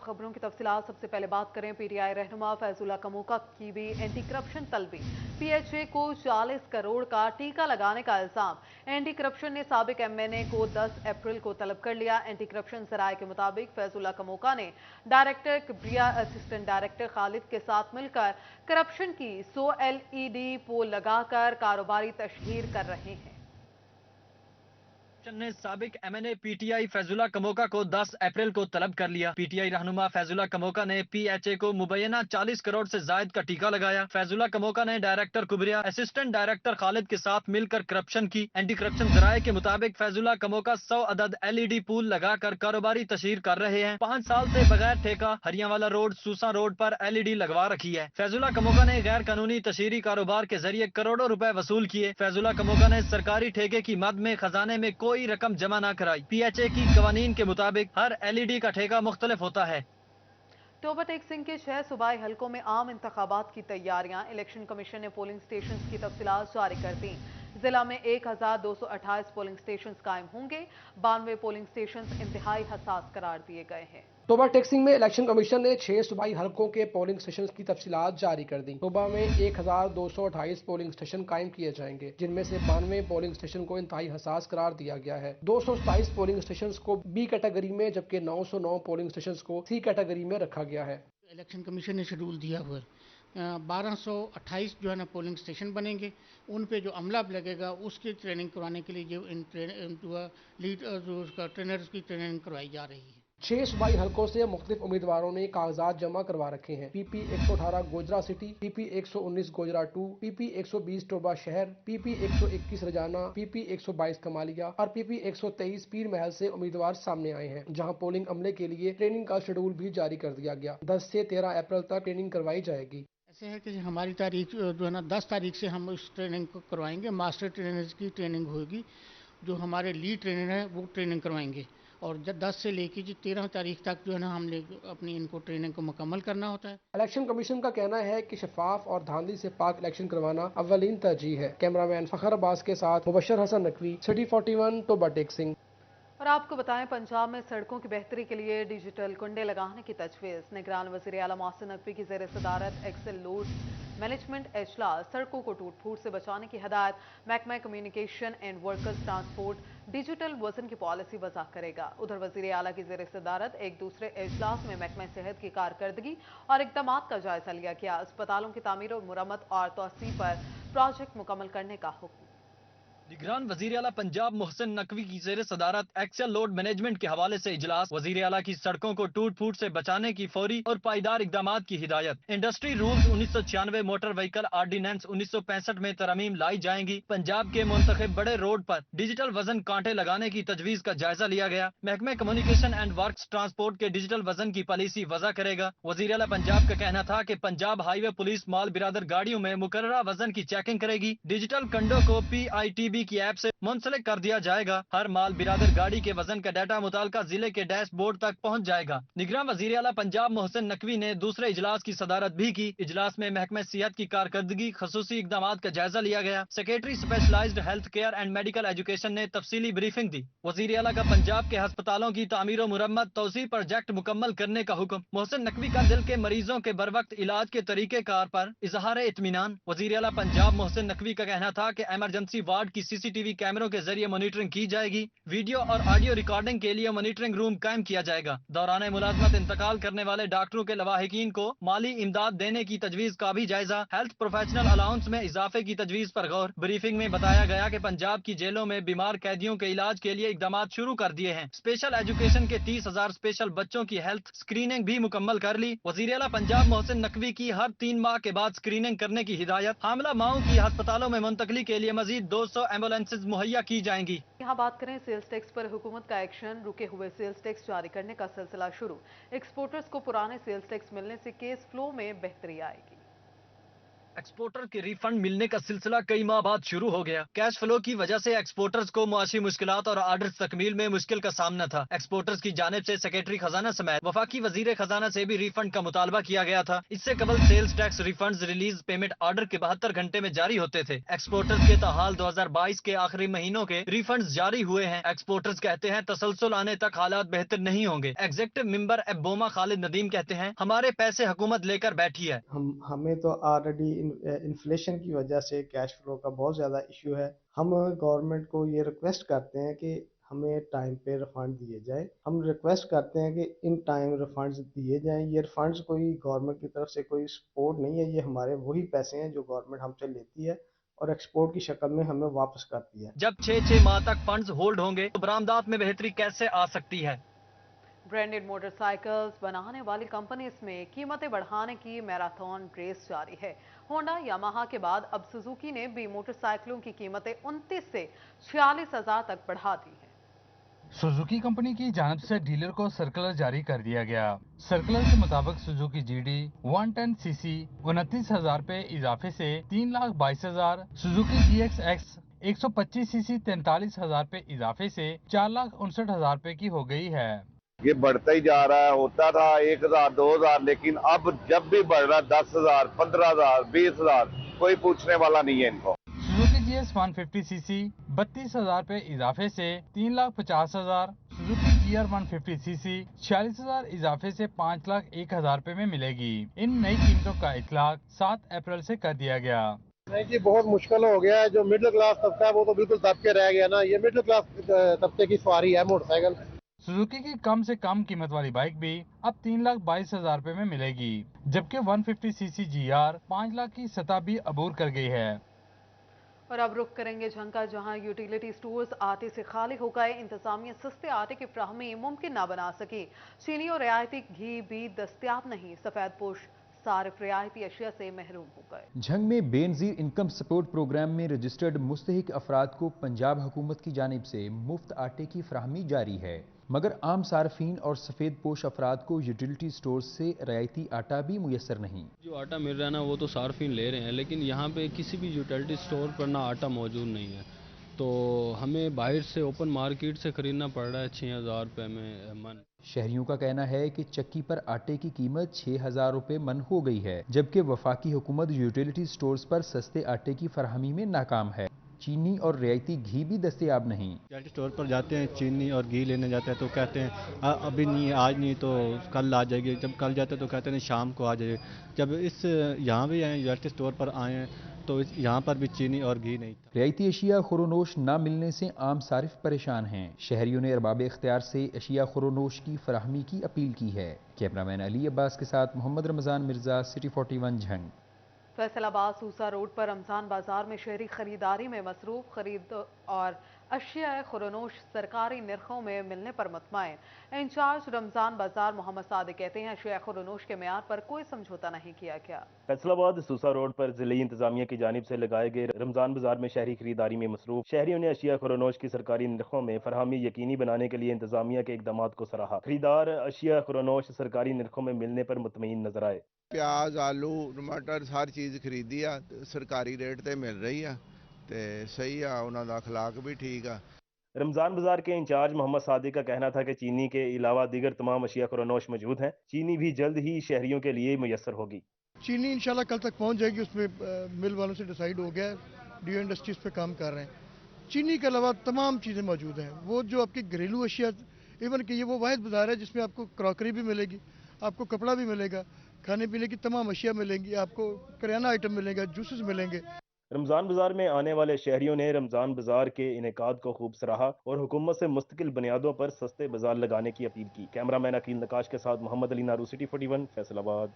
खबरों की तफसीलात। सबसे पहले बात करें पीटीआई रहनुमा फैजुल्ला कमोका की भी एंटी करप्शन तलबी। पीएचए को 40 करोड़ का टीका लगाने का इल्जाम। एंटी करप्शन ने साबिक एमएनए को 10 अप्रैल को तलब कर लिया। एंटी करप्शन सराय के मुताबिक फैजुल्ला कमोका ने डायरेक्टर किब्रिया, असिस्टेंट डायरेक्टर खालिद के साथ मिलकर करप्शन की 100 LED पोल लगाकर कारोबारी तशहीर कर रहे हैं। ने साबिक एमएनए पीटीआई फैजुल्ला कमोका को 10 अप्रैल को तलब कर लिया। पीटीआई रहनुमा फैजुल्ला कमोका ने पीएचए को मुबैना 40 करोड़ से जायद का टीका लगाया। फैजुल्ला कमोका ने डायरेक्टर कुबरिया, असिस्टेंट डायरेक्टर खालिद के साथ मिलकर करप्शन की। एंटी करप्शन जराये के मुताबिक फैजुल्ला कमोका 100 अदद LED पूल लगाकर कारोबारी तशहीर कर रहे हैं। 5 साल से बगैर ठेका हरियावाला रोड, सूसा रोड पर LED लगवा रखी है। फैजुल्ला कमोका ने गैर कानूनी तशहीरी कारोबार के जरिए करोड़ों रुपए वसूल किए। फैजुल्ला कमोका ने सरकारी ठेके की मद में खजाने में कोई रकम जमा न कराई। पीएचए की कवानीन के मुताबिक हर LED का ठेका मुख्तलिफ होता है। टोबा टेक सिंह के 6 सूबाई हलकों में आम इंतखाबात की तैयारियां। इलेक्शन कमीशन ने पोलिंग स्टेशन की तफसीलात जारी कर दी। जिला में 1228 पोलिंग स्टेशन कायम होंगे। 92 पोलिंग स्टेशन इंतहाई हसास करार दिए गए हैं। टोबा टेक्सिंग में इलेक्शन कमीशन ने 6 सूबाई हलकों के पोलिंग स्टेशन की तफसीलात जारी कर दी। टोबा में 1228 पोलिंग स्टेशन कायम किए जाएंगे, जिनमें से 92 पोलिंग स्टेशन को इंतहाई हसास करार दिया गया है। 227 पोलिंग स्टेशन को बी कैटेगरी में, जबकि 909 पोलिंग स्टेशन को सी कैटेगरी में रखा गया है। इलेक्शन कमीशन ने शेड्यूल दिया हुआ है 1228 जो है ना पोलिंग स्टेशन बनेंगे। उन पे जो अमला लगेगा उसकी ट्रेनिंग करवाने के लिए जो लीड ट्रेनर्स की ट्रेनिंग करवाई जा रही है। 6 सूबाई हलकों से मुख्तलिफ उम्मीदवारों ने कागजात जमा करवा रखे हैं। PP 118 Gojra city, PP 119 Gojra 2, PP 120 Toba शहर, PP 121 रजाना, PP 122 कमालिया और PP 123 पीर महल से उम्मीदवार सामने आए हैं, जहां पोलिंग अमले के लिए ट्रेनिंग का शेड्यूल भी जारी कर दिया गया। 10 से 13 अप्रैल तक ट्रेनिंग करवाई जाएगी। ऐसे है कि हमारी तारीख जो है ना 10 तारीख से हम इस ट्रेनिंग को करवाएंगे। मास्टर ट्रेनर्स की ट्रेनिंग होगी। जो हमारे लीड ट्रेनर हैं वो ट्रेनिंग करवाएंगे और जब 10 से लेकर जो 13 तारीख तक जो है ना हमने अपनी इनको ट्रेनिंग को मुकम्मल करना होता है। इलेक्शन कमीशन का कहना है कि शफाफ और धांधली से पाक इलेक्शन करवाना अव्वलीन तरजीह है। कैमरामैन फखर अब्बास के साथ मुबशर हसन नकवी, सिटी 41, टोबा टेक सिंह। और आपको बताएं, पंजाब में सड़कों की बेहतरी के लिए डिजिटल कुंडे लगाने की तजवीज़। निगरान वज़ीर आला मोहसिन नकवी की ज़ेर सदारत एक्सेल लोड मैनेजमेंट इजलास। सड़कों को टूट फूट से बचाने की हदायत। महकमा communication and workers transport digital वजन की पॉलिसी वज़ा करेगा। उधर वज़ीर आला की ज़ेर सदारत एक दूसरे इजलास में महकमा सेहत की कारकर्दगी और इक़दाम का जायजा लिया गया। अस्पतालों की तामीर और मुरम्मत और तोसी पर प्रोजेक्ट मुकम्मल करने का हुक्म। निगरान वजीर आला पंजाब मोहसिन नकवी की ज़ेर सदारत एक्सेल लोड मैनेजमेंट के हवाले से इजलास। वजीर आला की सड़कों को टूट फूट से बचाने की फौरी और पायदार इकदाम की हिदायत। Industry rules 1996, motor vehicle ordinance 1965 में तरमीम लाई जाएंगी। पंजाब के मुंतखब बड़े रोड पर डिजिटल वजन कांटे लगाने की तजवीज का जायजा लिया गया। महकमे कम्युनिकेशन एंड वर्क्स ट्रांसपोर्ट के डिजिटल वजन की पॉलिसी वज़ा करेगा। वजीर आला पंजाब का कहना था कि पंजाब हाईवे पुलिस माल बिरादर गाड़ियों में मुकर्ररा वजन की चेकिंग करेगी। डिजिटल कंडों को PITB की ऐप से मुंसलिक कर दिया जाएगा। हर माल बिरादर गाड़ी के वजन का डाटा मुतालका जिले के डैशबोर्ड तक पहुंच जाएगा। निगरान वजीर आला पंजाब मोहसिन नकवी ने दूसरे इजलास की सदारत भी की। इजलास में महकमे सेहत की कारकर्दगी, खसूसी इकदाम का जायजा लिया गया। Secretary specialized health care and medical education ने तफसीली ब्रीफिंग दी। वजीर आला का पंजाब के अस्पतालों की तामीर और मुरम्मत तोसी प्रोजेक्ट मुकम्मल करने का हुक्म। मोहसिन नकवी का दिल के मरीजों के बर वक्त इलाज के तरीके कार पर इजहार इत्मीनान। वजीर आला पंजाब मोहसिन नकवी का कहना था कि इमरजेंसी वार्ड की CCTV कैमरों के जरिए मॉनिटरिंग की जाएगी। वीडियो और ऑडियो रिकॉर्डिंग के लिए मॉनिटरिंग रूम कायम किया जाएगा। दौरान मुलाजमत इंतकाल करने वाले डॉक्टरों के लवाहिकीन को माली इमदाद देने की तजवीज का भी जायजा। हेल्थ प्रोफेशनल अलाउंस में इजाफे की तजवीज पर गौर। ब्रीफिंग में बताया गया कि पंजाब की जेलों में बीमार कैदियों के इलाज के लिए इकदाम शुरू कर दिए हैं। स्पेशल एजुकेशन के 30,000 स्पेशल बच्चों की हेल्थ स्क्रीनिंग भी मुकम्मल कर ली। वजीर आला पंजाब मोहसिन नकवी की हर 3 माह के बाद स्क्रीनिंग करने की हिदायत। हामला माओं की अस्पतालों में मुंतकली के लिए मजीद 200 एम्बुलेंसेज मुहैया की जाएंगी। यहाँ बात करें सेल्स टैक्स पर हुकूमत का एक्शन। रुके हुए सेल्स टैक्स जारी करने का सिलसिला शुरू। एक्सपोर्टर्स को पुराने सेल्स टैक्स मिलने से केस फ्लो में बेहतरी आएगी। एक्सपोर्टर के रिफंड मिलने का सिलसिला कई माह बाद शुरू हो गया। कैश फ्लो की वजह से एक्सपोर्टर्स को मुआशी मुश्किलात और आर्डर्स तकमील में मुश्किल का सामना था। एक्सपोर्टर्स की जानिब से सेक्रेटरी खजाना समेत वफाकी वजीर खजाना से भी रिफंड का मुतालबा किया गया था। इससे कबल sales tax refunds release payment order के 72 घंटे में जारी होते थे। एक्सपोर्टर्स के ताहाल 2022 के आखिरी महीनों के रिफंड्स जारी हुए हैं। एक्सपोर्टर्स कहते हैं तसलसल आने तक हालात बेहतर नहीं होंगे। एग्जीक्यूटिव मेंबर एबोमा खालिद नदीम कहते हैं हमारे पैसे हुकूमत लेकर बैठी है। हमें तो ऑलरेडी इन्फ्लेशन की वजह से कैश फ्लो का बहुत ज़्यादा इशू है। हम गवर्नमेंट को ये रिक्वेस्ट करते हैं कि हमें टाइम पे रिफंड दिए जाए। हम रिक्वेस्ट करते हैं कि इन टाइम रिफंड्स दिए जाएं। ये रिफंड्स कोई गवर्नमेंट की तरफ से कोई सपोर्ट नहीं है, ये हमारे वही पैसे हैं जो गवर्नमेंट हमसे लेती है और एक्सपोर्ट की शक्ल में हमें वापस करती है। जब 6 माह तक फंड्स होल्ड होंगे तो बरामदात में बेहतरी कैसे आ सकती है? ब्रांडेड मोटरसाइकिल्स बनाने वाली कंपनीज में कीमतें बढ़ाने की मैराथन रेस जारी है। होंडा यामाहा के बाद अब सुजुकी ने भी मोटरसाइकिलों की कीमतें 29 से 46,000 तक बढ़ा दी है। सुजुकी कंपनी की जानिब से डीलर को सर्कुलर जारी कर दिया गया। सर्कुलर के मुताबिक सुजुकी जीडी 110 सीसी 29,000 पे इजाफे से 3,22,000, सुजुकी GXX 125 सीसी 43,000 पे इजाफे से 4,59,000 पे की हो गई है। ये बढ़ता ही जा रहा है। होता था 1,000 2,000, लेकिन अब जब भी बढ़ रहा 10,000 15,000 20,000, कोई पूछने वाला नहीं है इनको। सुजुकी GS 150 सीसी 32,000 पे इजाफे से 3,50,000, सुजुकी GR 150 सीसी 46,000 इजाफे से 5,01,000 पे में मिलेगी। इन नई कीमतों का इतलाक 7 अप्रैल से कर दिया गया। नहीं जी, बहुत मुश्किल हो गया है। जो मिडिल क्लास तबका है वो तो बिल्कुल दब के रह गया ना। ये मिडिल क्लास तबके की सवारी है मोटरसाइकिल। सुजुकी की कम से कम कीमत वाली बाइक भी अब 3,22,000 रुपए में मिलेगी, जबकि 150 सीसी GR 5 लाख की सतह भी अबूर कर गई है। और अब रुख करेंगे झंका, जहां यूटिलिटी स्टोर्स आटे से खाली हो गए। इंतजामिया सस्ते आटे की फ्राहमी मुमकिन ना बना सकी। चीनी और रियायती घी भी दस्तयाब नहीं। सफेद पोश सारिफ रियायती अशिया से महरूम हो गए। झंग में बेनजीर इनकम सपोर्ट प्रोग्राम में रजिस्टर्ड मुस्तहिक अफराद को पंजाब हुकूमत की जानिब से मुफ्त आटे की फ्राहमी जारी है, मगर आम सार्फिन और सफ़ेद पोश अफराद को यूटिलिटी स्टोर से रियायती आटा भी मुयसर नहीं। जो आटा मिल रहा है ना वो तो सार्फिन ले रहे हैं, लेकिन यहाँ पे किसी भी यूटिलिटी स्टोर पर ना आटा मौजूद नहीं है, तो हमें बाहर से ओपन मार्केट से ख़रीदना पड़ रहा है 6,000 रुपये में मन। शहरियों का कहना है कि चक्की पर आटे की कीमत 6,000 रुपये मन हो गई है, जबकि वफाकी हुकूमत यूटिलिटी स्टोर्स पर सस्ते आटे की फराहमी में नाकाम है। चीनी और रियायती घी भी दस्तयाब नहीं। यूटिलिटी स्टोर पर जाते हैं, चीनी और घी लेने जाते हैं तो कहते हैं अभी नहीं, आज नहीं तो कल आ जाएगी। जब कल जाते हैं तो कहते हैं शाम को आ जाएगी। जब इस यहाँ भी आए, यूटिलिटी स्टोर पर आए हैं, तो यहाँ पर भी चीनी और घी नहीं था। रियायती अशिया खुरोनोश न मिलने से आम सारिफ परेशान हैं। शहरियों ने अरबाब इख्तियार से अशिया खुरोनोश की फराहमी की अपील की है। कैमरामैन अली अब्बास के साथ मोहम्मद रमजान मिर्जा, सिटी 41 झंग। फैसलाबाद सूसा रोड पर रमजान बाजार में शहरी खरीदारी में मसरूफ। खरीद और अशिया खुरोनोश सरकारी निर्खों में मिलने पर मुतमईन। इंचार्ज रमजान बाजार मोहम्मद सादिक कहते हैं अशिया खुरोनोश के मेयार पर कोई समझौता नहीं किया गया। फैसलाबाद सूसा रोड पर जिले इंतजामिया की जानिब से लगाए गए रमजान बाजार में शहरी खरीदारी में मसरूफ शहरियों ने अशिया खुरोनोश की सरकारी निर्खों में फरहमी यकीनी बनाने के लिए इंतजामिया के इकदाम को सराहा। खरीदार अशिया खुरोनोश सरकारी निर्खों में मिलने पर मुतमईन नजर आए। प्याज, आलू, टमाटर हर चीज़ खरीदी आ, सरकारी रेट ते मिल रही है, ते सही आ, उन्हों दा अखलाक भी ठीक है। रमजान बाजार के इंचार्ज मोहम्मद सादिक का कहना था कि चीनी के अलावा दीगर तमाम अशिया खुरोनोश मौजूद हैं। चीनी भी जल्द ही शहरियों के लिए मुयसर होगी। चीनी इंशाल्लाह कल तक पहुंच जाएगी, उसमें मिल वालों से डिसाइड हो गया है, डीओ इंडस्ट्रीज पे काम कर रहे हैं। चीनी के अलावा तमाम चीज़ें मौजूद हैं। वो जो आपकी घरेलू अशिया, इवन कि ये वो वाहिद बाजार है जिसमें आपको क्रॉकरी भी मिलेगी, आपको कपड़ा भी मिलेगा, खाने पीने की तमाम अशिया मिलेंगी, आपको करियाना आइटम मिलेगा, जूसेस मिलेंगे। रमजान बाजार में आने वाले शहरियों ने रमजान बाजार के इनेकाद को खूब सराहा और हुकूमत से मुस्तकिल बुनियादों पर सस्ते बाजार लगाने की अपील की। कैमरामैन अकील नकाश के साथ मोहम्मद अली नारू, सिटी 41 फैसलाबाद।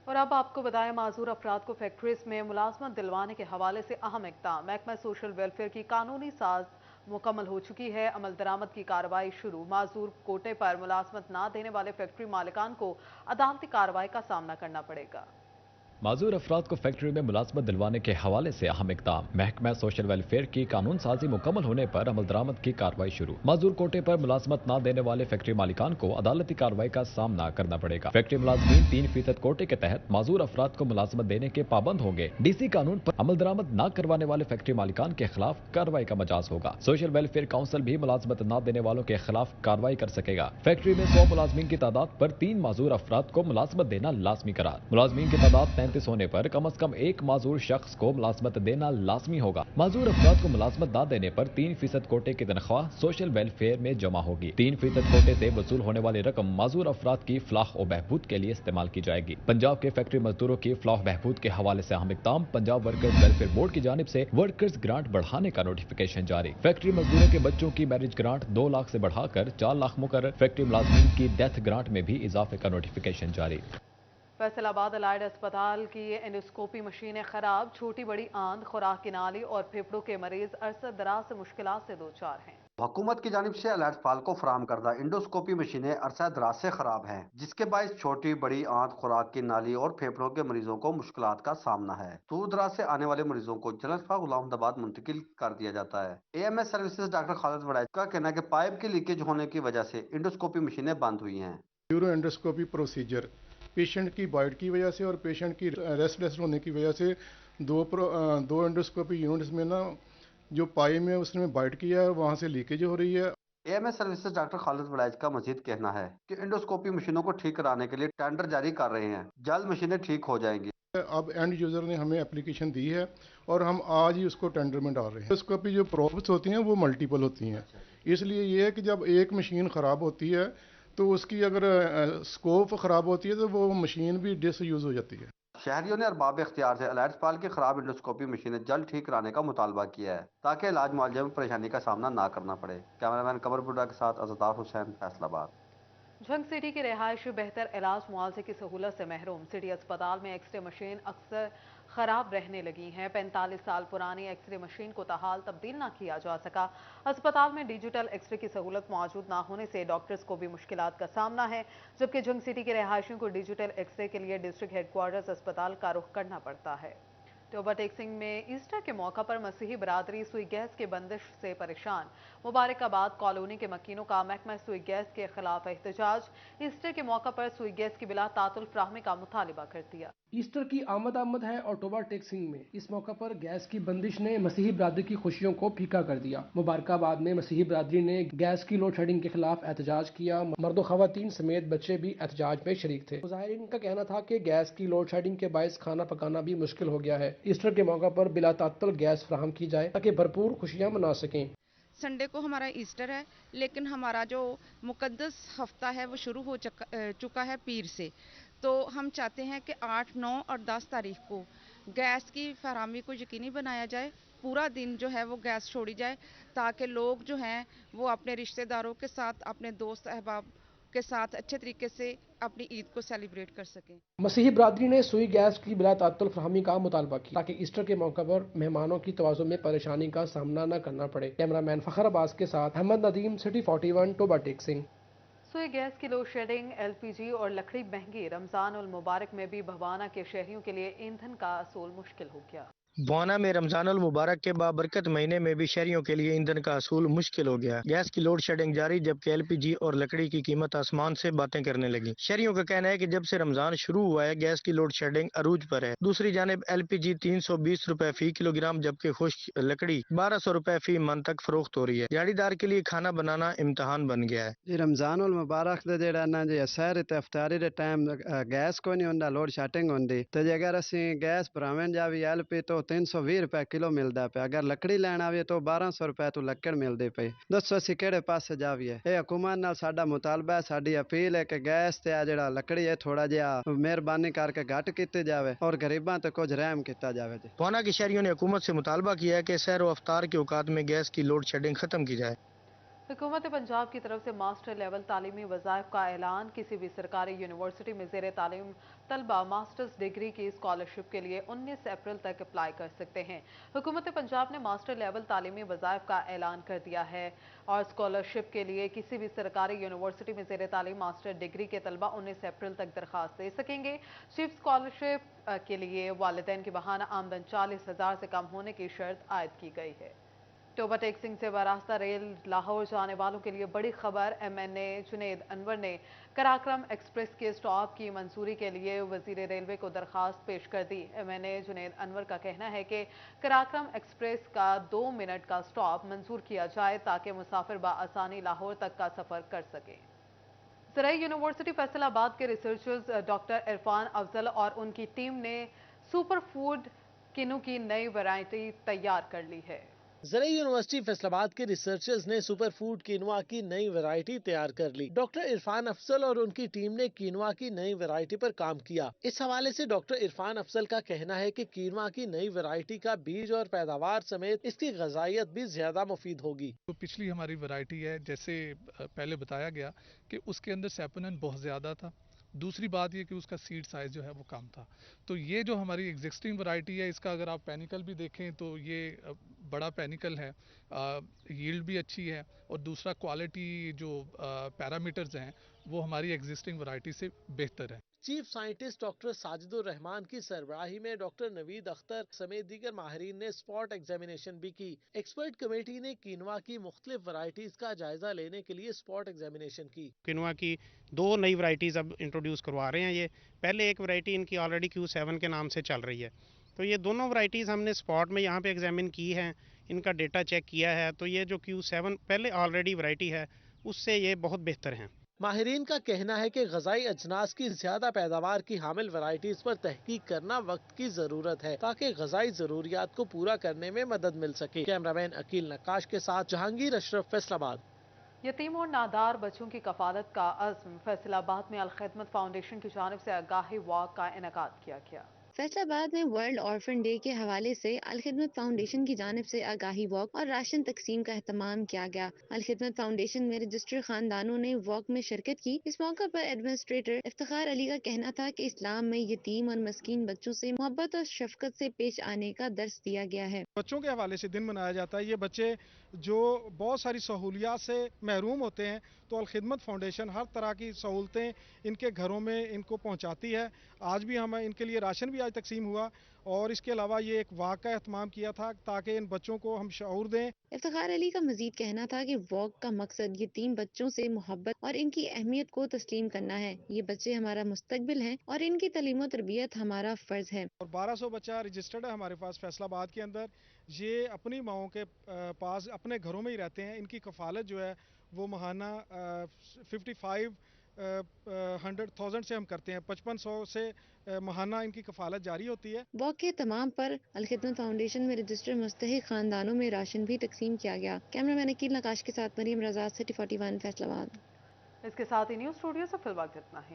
और अब आपको बताएं माजूर अफराद को फैक्ट्रीज में मुलाजमत दिलवाने के हवाले से अहम इक़दाम। महकमा सोशल वेलफेयर की कानूनी साज मुकम्मल हो चुकी है। अमल दरामद की कार्रवाई शुरू। माजूर कोटे पर मुलाजमत ना देने वाले फैक्ट्री मालिकान को अदालती कार्रवाई का सामना करना पड़ेगा। माजूर अफराद को फैक्ट्री में मुलाजमत दिलवाने के हवाले से अहम इकदाम। महकमा सोशल वेलफेयर की कानून साजी मुकम्मल होने पर अमल दरामद की कार्रवाई शुरू। माजूर कोटे पर मुलाजमत न देने वाले फैक्ट्री मालिकान को अदालती कार्रवाई का सामना करना पड़ेगा। फैक्ट्री मुलाजमीन 3% कोटे के तहत माजूर अफराद को मुलाजमत देने के पाबंद होंगे। DC कानून पर अमल दरामद न करवाने वाले फैक्ट्री मालिकान के खिलाफ कार्रवाई का मजाज होगा। सोशल वेलफेयर काउंसिल भी मुलाजमत न देने वालों के खिलाफ कार्रवाई कर सकेगा। फैक्ट्री में 100 मुलाजमीन की तादाद पर 3 माजूर अफराद को मुलाजमत देना लाजमी करार। मुलाजमीन की तादाद 33 होने पर कम से कम एक माजूर शख्स को मुलाजमत देना लाजमी होगा। माजूर अफराद को मुलाजमत न देने पर 3% कोटे की तनख्वाह सोशल वेलफेयर में जमा होगी। 3% कोटे से वसूल होने वाली रकम माजूर अफराद की फलाह और बहबूद के लिए इस्तेमाल की जाएगी। पंजाब के फैक्ट्री मजदूरों की फलाह बहबूद के हवाले से अहम इक़दाम। पंजाब वर्कर्स वेलफेयर बोर्ड की जानिब से वर्कर्स ग्रांट बढ़ाने का नोटिफिकेशन जारी। फैक्ट्री मजदूरों के बच्चों की मैरिज ग्रांट 2 लाख से बढ़ाकर 4 लाख मुकर्रर। फैक्ट्री मुलाजमीन की डेथ ग्रांट में भी इजाफे का नोटिफिकेशन जारी। फैसलाबाद अलाइड अस्पताल की एंडोस्कोपी मशीनें खराब, छोटी बड़ी आंत, खुराक की नाली और फेफड़ों के मरीज अरसा दराज से मुश्किलात से दो चार हैं। हुकूमत की जानिब से अलाइड अस्पताल को फराहम करदा इंडोस्कोपी मशीनें अरसा दराज से खराब हैं, जिसके बायस छोटी बड़ी आंत, खुराक की नाली और फेफड़ों के मरीजों को मुश्किलात का सामना है। दूर दराज से आने वाले मरीजों को जनरल अस्पताल गुलाम अहमदाबाद मुंतकिल कर दिया जाता है। AMS services doctor Khalid Waraich का कहना है कि पाइप की लीकेज होने की वजह से इंडोस्कोपी मशीनें बंद हुई हैं। यूरो एंडोस्कोपी प्रोसीजर पेशेंट की बाइट की वजह से और पेशेंट की रेस्टलेस होने की वजह से दो एंडोस्कोपी यूनिट्स में ना जो पाइप में उसने बाइट किया है वहाँ से लीकेज हो रही है। AMS services doctor Khalid Waraich का मजीद कहना है कि इंडोस्कोपी मशीनों को ठीक कराने के लिए टेंडर जारी कर रहे हैं। जल्द मशीनें ठीक हो जाएंगी। अब एंड यूजर ने हमें एप्लीकेशन दी है और हम आज ही उसको टेंडर में डाल रहे हैं। इंडोस्कोपी जो प्रॉब्लम्स होती हैं वो मल्टीपल होती हैं, इसलिए ये है कि जब एक मशीन ख़राब होती है तो उसकी अगर स्कोप ख़राब होती है तो वो मशीन भी डिसयूज़ हो जाती है। शहरियों ने अरबाब इख्तियार से अलाइड अस्पताल की खराब इंडोस्कोपी मशीनें जल्द ठीक कराने का मुतालबा किया है ताकि इलाज मुआवजे में परेशानी का सामना ना करना पड़े। कैमरामैन कमर बुड्ढा के साथ अज़दार हुसैन, फैसलाबाद। झंग सिटी के रिहायशी बेहतर इलाज मुआवजे की सहूलत से महरूम। सिटी अस्पताल में एक्सरे मशीन अक्सर खराब रहने लगी हैं। 45 साल पुरानी एक्सरे मशीन को ताहाल तब्दील ना किया जा सका। अस्पताल में डिजिटल एक्सरे की सहूलत मौजूद ना होने से डॉक्टर्स को भी मुश्किलात का सामना है, जबकि झंग सिटी के रिहायशियों को डिजिटल एक्सरे के लिए डिस्ट्रिक्ट हेडक्वार्टर्स अस्पताल का रुख करना पड़ता है। ओवरटेक सिंह में ईस्टर के मौका पर मसीही बरादरी सुई गैस के बंदिश से परेशान। मुबारकाबाद कॉलोनी के मकीनों का महकमा सुई गैस के खिलाफ एहतजाज। ईस्टर के मौका पर सुई गैस की बिला तातुल फ्राहमी का मुतालिबा कर दिया। ईस्टर की आमद है और ओवरटेक सिंह में इस मौका पर गैस की बंदिश ने मसीही बरादरी की खुशियों को फीका कर दिया। मुबारकाबाद में मसीही बरादरी ने गैस की लोड शेडिंग के खिलाफ एहतजाज किया। मर्द खवातीन समेत बच्चे भी एहतजाज में शरीक थे। मुजाहिरीन का कहना था कि गैस की लोड शेडिंग के बायस खाना पकाना भी मुश्किल हो गया है। ईस्टर के मौका पर बिला तात्तुल गैस फराहम की जाए ताकि भरपूर खुशियां मना सकें। संडे को हमारा ईस्टर है, लेकिन हमारा जो मुकद्दस हफ्ता है वो शुरू हो चुका है पीर से। तो हम चाहते हैं कि 8, 9 और 10 तारीख को गैस की फराहमी को यकीनी बनाया जाए। पूरा दिन जो है वो गैस छोड़ी जाए ताकि लोग जो हैं वो अपने रिश्तेदारों के साथ, अपने दोस्त अहबाब के साथ अच्छे तरीके से अपनी ईद को सेलिब्रेट कर सकें। मसीही बरादरी ने सुई गैस की बिला तात्तुल फराहमी का मुतालबा किया ताकि ईस्टर के मौका पर मेहमानों की तवाज़ुन में परेशानी का सामना न करना पड़े। कैमरामैन फखर अब्बास के साथ अहमद नदीम, सिटी 41, ओवरटेक सिंह। सुई गैस की लोड शेडिंग, LPG और लकड़ी महंगी। रमजान उल मुबारक में भी भवाना के शहरियों के लिए ईंधन का असूल मुश्किल हो गया। भवाना में रमजान उल मुबारक के बाबरकत महीने में भी शहरियों के लिए ईंधन का असूल मुश्किल हो गया। गैस की लोड शेडिंग जारी, जबकि LPG और लकड़ी की कीमत आसमान से बातें करने लगी। शहरियों का कहना है कि जब से रमजान शुरू हुआ है गैस की लोड शेडिंग अरूज पर है। दूसरी जानिब LPG 320 रुपए फी किलोग्राम, जबकि खुश्क लकड़ी 1200 रुपए फी मन तक फरोख्त हो रही है। दिहाड़ीदार के लिए खाना बनाना इम्तहान बन गया है। जी रमजान उल मुबारक दे जेड़ा ना जी सहर ते इफ्तारी दे टाइम गैस कोई नहीं हुंदा, लोड शेडिंग हुंदी ते जे अगर असीं गैस भरावन जावी LP तो 320 रुपए किलो मिलता पे। अगर लकड़ी लैन आवे तो 1200 रुपए तो लकड़ मिलती पे। दसो असीं किहड़े पासे जावीए। ये हुकूमत नाल साडा मुतालबा है, साडी अपील है कि गैस ते आ जेड़ा लकड़ी है थोड़ा जिहा मेहरबानी करके घट कीती जावे और गरीबां ते कुछ रहम कीता जावे। भवाना के शहरियों ने हुकूमत से मुतालबा किया है कि सहर व अफ्तार के औकात में गैस की लोड शेडिंग खत्म की जाए। हुकूमत पंजाब की तरफ से मास्टर लेवल तालीमी वज़ाइफ का ऐलान। किसी भी सरकारी यूनिवर्सिटी में ज़ेर तालीम तलबा मास्टर्स डिग्री की स्कॉलरशिप के लिए 19 अप्रैल तक अप्लाई कर सकते हैं। हुकूमत पंजाब ने मास्टर लेवल तालीमी वज़ाइफ का ऐलान कर दिया है और स्कॉलरशिप के लिए किसी भी सरकारी यूनिवर्सिटी में ज़ेर तालीम मास्टर डिग्री के तलबा 19 अप्रैल तक दरख्वास्त दे सकेंगे। चीफ स्कॉलरशिप के लिए वालिदैन की माहाना आमदन 40,000 से कम होने की शर्त आयद की गई है। टोबा टेक्सिंग से बरास्ता रेल लाहौर जाने वालों के लिए बड़ी खबर। MNA जुनेद अनवर ने कराक्रम एक्सप्रेस के स्टॉप की मंजूरी के लिए वजीर रेलवे को दरखास्त पेश कर दी। MNA जुनेद अनवर का कहना है कि कराक्रम एक्सप्रेस का 2 मिनट का स्टॉप मंजूर किया जाए ताकि मुसाफिर बाआसानी लाहौर तक का सफर कर सके। ज़राई यूनिवर्सिटी फैसलाबाद के रिसर्चर्स डॉक्टर इरफान अफजल और उनकी टीम ने सुपर फूड किनू की नई वैरायटी तैयार कर ली है। ज़राई यूनिवर्सिटी फैसलाबाद के रिसर्चर्स ने सुपर फूड कीनवा की नई वैरायटी तैयार कर ली। डॉक्टर इरफान अफजल और उनकी टीम ने कीनवा की नई वैरायटी पर काम किया। इस हवाले से डॉक्टर इरफान अफजल का कहना है कि कीनवा की नई वैरायटी का बीज और पैदावार समेत इसकी ग़िज़ाइयत भी ज्यादा मुफीद होगी। तो पिछली हमारी वैरायटी है, जैसे पहले बताया गया कि उसके अंदर सैपोनिन बहुत ज्यादा था। दूसरी बात ये कि उसका सीड साइज जो है वो कम था। तो ये जो हमारी एग्जिस्टिंग वैरायटी है, इसका अगर आप पैनिकल भी देखें तो ये बड़ा पैनिकल है, यील्ड भी अच्छी है और दूसरा क्वालिटी जो पैरामीटर्स हैं वो हमारी एग्जिस्टिंग वैरायटी से बेहतर है। चीफ साइंटिस्ट डॉक्टर साजिदुर रहमान की सरबराही में डॉक्टर नवीद अख्तर समेत दीगर माहिरीन ने स्पॉट एग्जामिनेशन भी की। एक्सपर्ट कमेटी ने कीनवा की मुख्तलिफ वैरायटीज का जायजा लेने के लिए स्पॉट एग्जामिनेशन की। कीनवा की 2 नई वैरायटीज अब इंट्रोड्यूस करवा रहे हैं। ये पहले एक वैरायटी इनकी ऑलरेडी Q7 के नाम से चल रही है, तो ये दोनों वैरायटीज हमने स्पॉट में यहाँ पे एग्जामिन की हैं, इनका डेटा चेक किया है। तो ये जो Q7 पहले ऑलरेडी वैरायटी है उससे ये बहुत बेहतर हैं। माहिरीन का कहना है कि ग़िज़ाई अजनास की ज्यादा पैदावार की हामिल वैरायटीज पर तहकीक करना वक्त की जरूरत है ताकि ग़िज़ाई जरूरियात को पूरा करने में मदद मिल सके। कैमरामैन अकील नक्काश के साथ जहांगीर अशरफ, फैसलाबाद। यतीम और नादार बच्चों की कफालत का अज़्म। फैसलाबाद में अल-खिदमत फाउंडेशन की जानिब से आगाही वॉक का इनेकाद किया गया। फैसलाबाद में वर्ल्ड ऑर्फन डे के हवाले से अल-खिदमत फाउंडेशन की जानिब से आगाही वॉक और राशन तकसीम का एहतमाम किया गया। अल-खिदमत फाउंडेशन में रजिस्टर्ड खानदानों ने वॉक में शिरकत की। इस मौके पर एडमिनिस्ट्रेटर इफ्तिखार अली का कहना था कि इस्लाम में यतीम और मस्कीन बच्चों से मोहब्बत और शफकत से पेश आने का दर्स दिया गया है। बच्चों के हवाले से दिन मनाया जाता है। ये बच्चे जो बहुत सारी सहूलियात से महरूम होते हैं, तो अल-खिदमत फाउंडेशन हर तरह की सहूलतें इनके घरों में इनको पहुंचाती है। आज भी हम इनके लिए राशन भी आज तकसीम हुआ और इसके अलावा ये एक वॉक का एहतमाम किया था ताकि इन बच्चों को हम शऊर दें। इफ्तिखार अली का मजीद कहना था कि वॉक का मकसद यतीम बच्चों से मोहब्बत और इनकी अहमियत को तस्लीम करना है। ये बच्चे हमारा मुस्तकबिल हैं और इनकी तालीम और तरबियत हमारा फर्ज है। और 1200 बच्चा रजिस्टर्ड है हमारे पास फैसलाबाद के अंदर। ये अपनी माओं के पास अपने घरों में ही रहते हैं। इनकी कफालत जो है वो माहाना 55,100,000 से हम करते हैं। 5500 से माहाना इनकी कफालत जारी होती है। वॉक के तमाम पर अल-खिदमत फाउंडेशन में रजिस्टर्ड मुस्तहिक खानदानों में राशन भी तकसीम किया गया। कैमरामैन अकील नकाश के साथ मरीम रजा, सिटी 41, फैसलाबाद। इसके साथ ही न्यूज़ स्टूडियो से फिलहाल इतना ही।